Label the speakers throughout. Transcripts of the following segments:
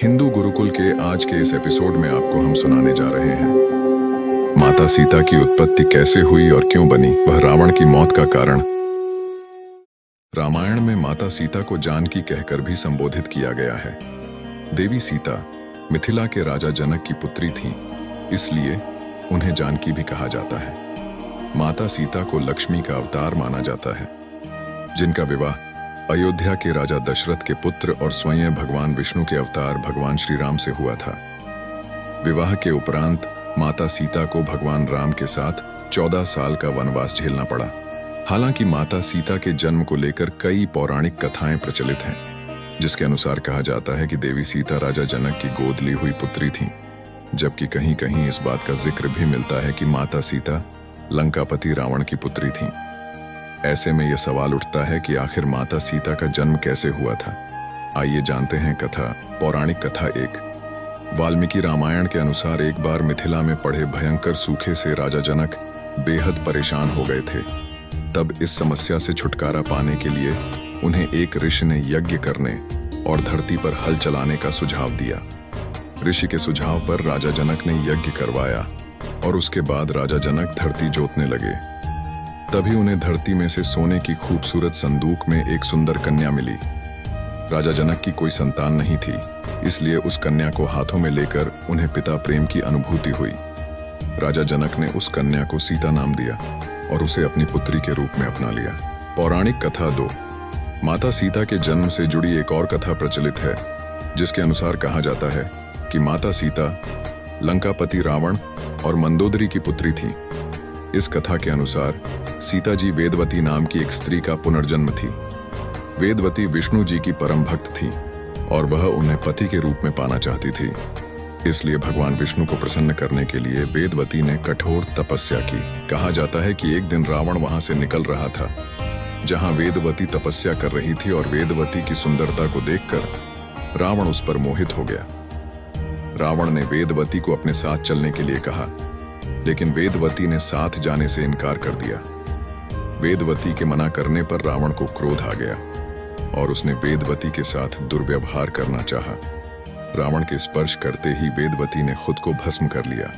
Speaker 1: हिंदू गुरुकुल के आज के इस एपिसोड में आपको हम सुनाने जा रहे हैं माता सीता की उत्पत्ति कैसे हुई और क्यों बनी वह रावण की मौत का कारण। रामायण में माता सीता को जानकी कहकर भी संबोधित किया गया है। देवी सीता मिथिला के राजा जनक की पुत्री थीं, इसलिए उन्हें जानकी भी कहा जाता है। माता सीता को लक्ष्मी का अवतार माना जाता है, जिनका विवाह अयोध्या के राजा दशरथ के पुत्र और स्वयं भगवान विष्णु के अवतार भगवान श्री राम से हुआ था। विवाह के उपरांत माता सीता को भगवान राम के साथ 14 साल का वनवास झेलना पड़ा। हालांकि माता सीता के जन्म को लेकर कई पौराणिक कथाएं प्रचलित हैं, जिसके अनुसार कहा जाता है कि देवी सीता राजा जनक की गोद ली हुई पुत्री थीं, जबकि कहीं कहीं इस बात का जिक्र भी मिलता है कि माता सीता लंकापति रावण की पुत्री थीं। ऐसे में यह सवाल उठता है कि आखिर माता सीता का जन्म कैसे हुआ था। आइए जानते हैं कथा। पौराणिक कथा 1। वाल्मीकि रामायण के अनुसार एक बार मिथिला में पड़े भयंकर सूखे से राजा जनक बेहद परेशान हो गए थे। तब इस समस्या से छुटकारा पाने के लिए उन्हें एक ऋषि ने यज्ञ करने और धरती पर हल चलाने का सुझाव दिया। ऋषि के सुझाव पर राजा जनक ने यज्ञ करवाया और उसके बाद राजा जनक धरती जोतने लगे। तभी उन्हें धरती में से सोने की खूबसूरत संदूक में एक सुंदर कन्या मिली। राजा जनक की कोई संतान नहीं थी, इसलिए उस कन्या को हाथों में लेकर उन्हें पिता प्रेम की अनुभूति हुई। राजा जनक ने उस कन्या को सीता नाम दिया और उसे अपनी पुत्री के रूप में अपना लिया। पौराणिक कथा 2। माता सीता के जन्म से जुड़ी एक और कथा प्रचलित है, जिसके अनुसार कहा जाता है कि माता सीता लंकापति रावण और मंदोदरी की पुत्री थी। इस कथा के अनुसार सीता जी वेदवती नाम की एक स्त्री का पुनर्जन्म थी। वेदवती विष्णु जी की परम भक्त थी और वह उन्हें पति के रूप में पाना चाहती थी। इसलिए भगवान विष्णु को प्रसन्न करने के लिए वेदवती ने कठोर तपस्या की। कहा जाता है कि एक दिन रावण वहां से निकल रहा था जहां वेदवती तपस्या कर रही थी, और वेदवती की सुंदरता को देखकर रावण उस पर मोहित हो गया। रावण ने वेदवती को अपने साथ चलने के लिए कहा, लेकिन वेदवती ने साथ जाने से इनकार कर दिया। वेदवती के मना करने पर रावण को क्रोध आ गया और उसने वेदवती के साथ दुर्व्यवहार करना चाहा। रावण के स्पर्श करते ही वेदवती ने खुद को भस्म कर लिया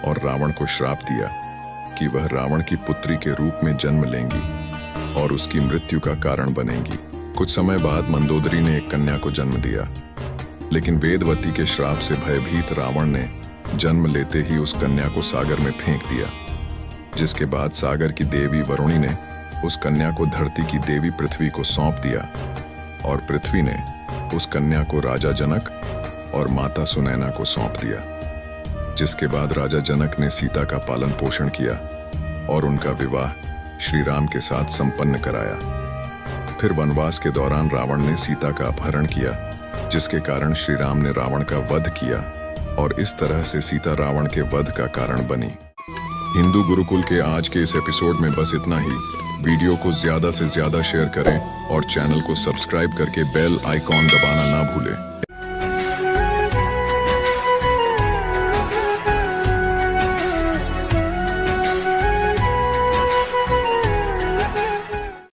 Speaker 1: और रावण को श्राप दिया कि वह रावण की पुत्री के रूप में जन्म लेंगी और उसकी मृत्यु का कारण बनेंगी। कुछ समय बाद मंदोदरी ने एक कन्या को जन्म दिया, लेकिन वेदवती के श्राप से भयभीत रावण ने जन्म लेते ही उस कन्या को सागर में फेंक दिया, जिसके बाद सागर की देवी वरुणी ने उस कन्या को धरती की देवी पृथ्वी को सौंप दिया और पृथ्वी ने उस कन्या को राजा जनक और माता सुनैना को सौंप दिया। जिसके बाद राजा जनक ने सीता का पालन पोषण किया और उनका विवाह श्री राम के साथ संपन्न कराया। फिर वनवास के दौरान रावण ने सीता का अपहरण किया, जिसके कारण श्री राम ने रावण का वध किया और इस तरह से सीता रावण के वध का कारण बनी। हिंदू गुरुकुल के आज के इस एपिसोड में बस इतना ही। वीडियो को ज्यादा से ज्यादा शेयर करें और चैनल को सब्सक्राइब करके बेल आइकॉन दबाना ना भूलें।